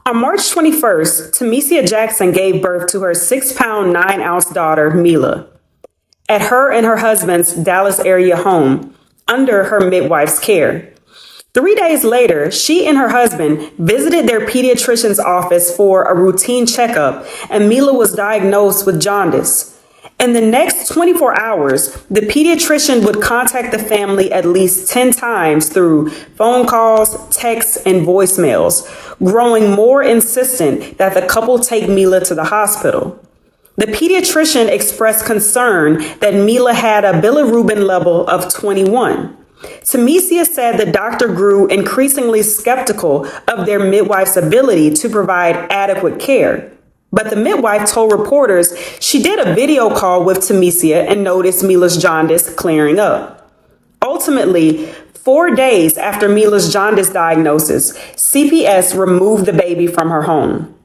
On March 21st, Tamesia Jackson gave birth to her 6-pound, 9-ounce daughter, Mila, at her and her husband's Dallas area home under her midwife's care. 3 days later, she and her husband visited their pediatrician's office for a routine checkup, and Mila was diagnosed with jaundice. In the next 24 hours, the pediatrician would contact the family at least 10 times through phone calls, texts, and voicemails, growing more insistent that the couple take Mila to the hospital. The pediatrician expressed concern that Mila had a bilirubin level of 21. Tamesia said the doctor grew increasingly skeptical of their midwife's ability to provide adequate care. But the midwife told reporters she did a video call with Tamesia and noticed Mila's jaundice clearing up. Ultimately, 4 days after Mila's jaundice diagnosis, CPS removed the baby from her home.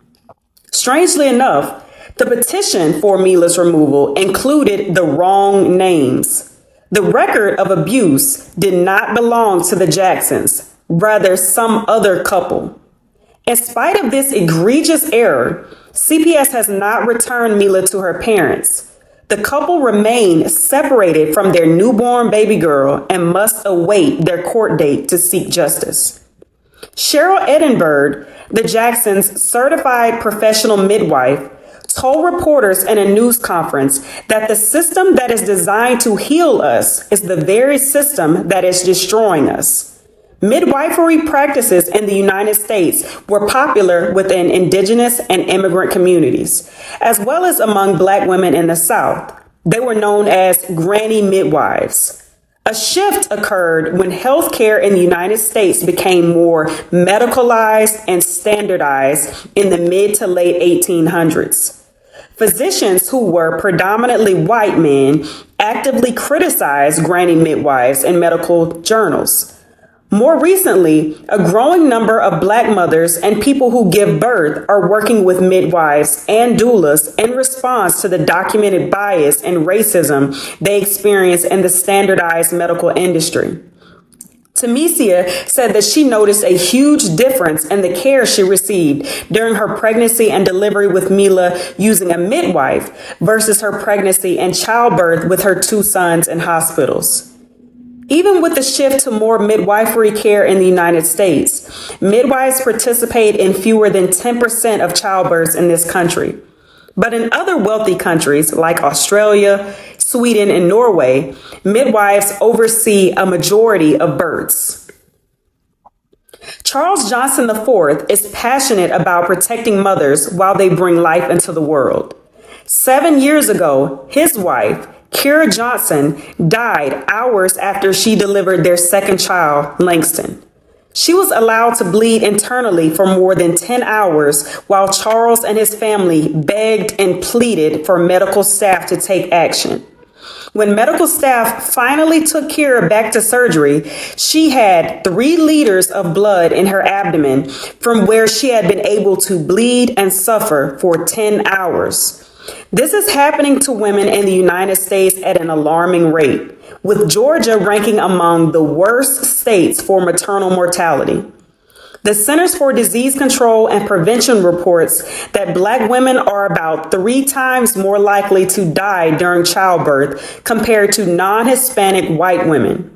Strangely enough, the petition for Mila's removal included the wrong names. The record of abuse did not belong to the Jacksons, rather some other couple. In spite of this egregious error, CPS has not returned Mila to her parents. The couple remain separated from their newborn baby girl and must await their court date to seek justice. Cheryl Edinburgh, the Jacksons' certified professional midwife, told reporters in a news conference that the system that is designed to heal us is the very system that is destroying us. Midwifery practices in the United States were popular within indigenous and immigrant communities, as well as among Black women in the South. They were known as granny midwives. A shift occurred when healthcare in the United States became more medicalized and standardized in the mid to late 1800s. Physicians who were predominantly white men actively criticized granny midwives in medical journals. More recently, a growing number of Black mothers and people who give birth are working with midwives and doulas in response to the documented bias and racism they experience in the standardized medical industry. Tamesia said that she noticed a huge difference in the care she received during her pregnancy and delivery with Mila using a midwife versus her pregnancy and childbirth with her 2 sons in hospitals. Even with the shift to more midwifery care in the United States, midwives participate in fewer than 10% of childbirths in this country. But in other wealthy countries like Australia, Sweden, and Norway, midwives oversee a majority of births. Charles Johnson IV is passionate about protecting mothers while they bring life into the world. 7 years ago, his wife, Kira Johnson, died hours after she delivered their second child, Langston. She was allowed to bleed internally for more than 10 hours while Charles and his family begged and pleaded for medical staff to take action. When medical staff finally took Kira back to surgery, she had 3 liters of blood in her abdomen from where she had been able to bleed and suffer for 10 hours. This is happening to women in the United States at an alarming rate, with Georgia ranking among the worst states for maternal mortality. The Centers for Disease Control and Prevention reports that Black women are about 3 times more likely to die during childbirth compared to non-Hispanic white women.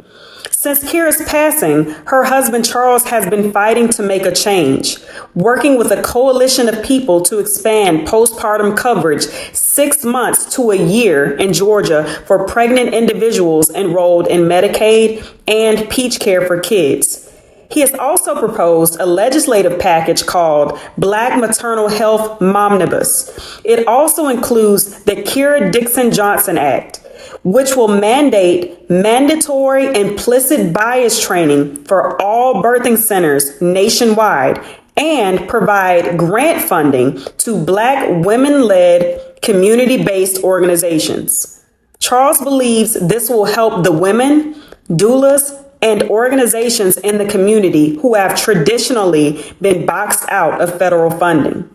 Since Kira's passing, her husband Charles has been fighting to make a change, working with a coalition of people to expand postpartum coverage 6 months to a year in Georgia for pregnant individuals enrolled in Medicaid and Peach Care for Kids. He has also proposed a legislative package called Black Maternal Health Momnibus. It also includes the Kira Dixon Johnson Act, which will mandate mandatory implicit bias training for all birthing centers nationwide and provide grant funding to Black women-led community-based organizations. Charles believes this will help the women, doulas, and organizations in the community who have traditionally been boxed out of federal funding.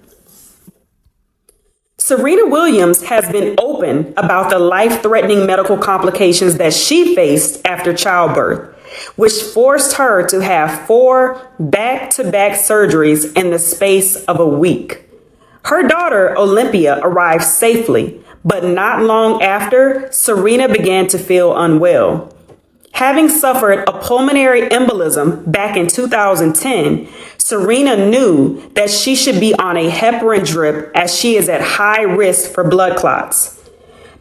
Serena Williams has been open about the life-threatening medical complications that she faced after childbirth. which forced her to have 4 back-to-back surgeries in the space of a week. Her daughter, Olympia, arrived safely, but not long after, Serena began to feel unwell. Having suffered a pulmonary embolism back in 2010, Serena knew that she should be on a heparin drip as she is at high risk for blood clots.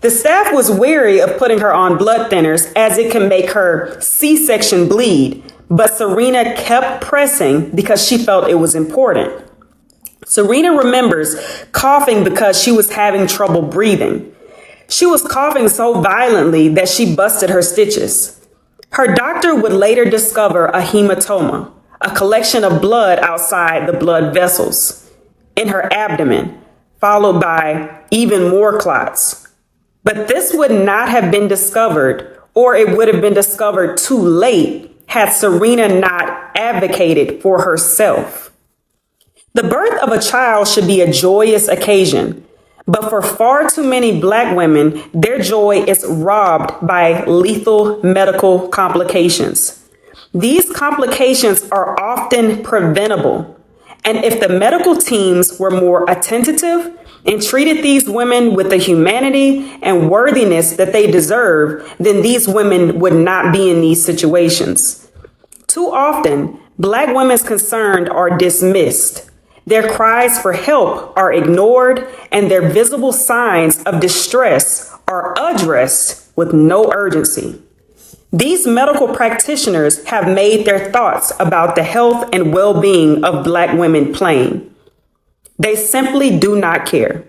The staff was wary of putting her on blood thinners as it can make her C-section bleed, but Serena kept pressing because she felt it was important. Serena remembers coughing because she was having trouble breathing. She was coughing so violently that she busted her stitches. Her doctor would later discover a hematoma, a collection of blood outside the blood vessels, in her abdomen, followed by even more clots. But this would not have been discovered, or it would have been discovered too late had Serena not advocated for herself. The birth of a child should be a joyous occasion, but for far too many Black women, their joy is robbed by lethal medical complications. These complications are often preventable, and if the medical teams were more attentive and treated these women with the humanity and worthiness that they deserve, then these women would not be in these situations. Too often, Black women's concerns are dismissed. Their cries for help are ignored, and their visible signs of distress are addressed with no urgency. These medical practitioners have made their thoughts about the health and well-being of Black women plain. They simply do not care.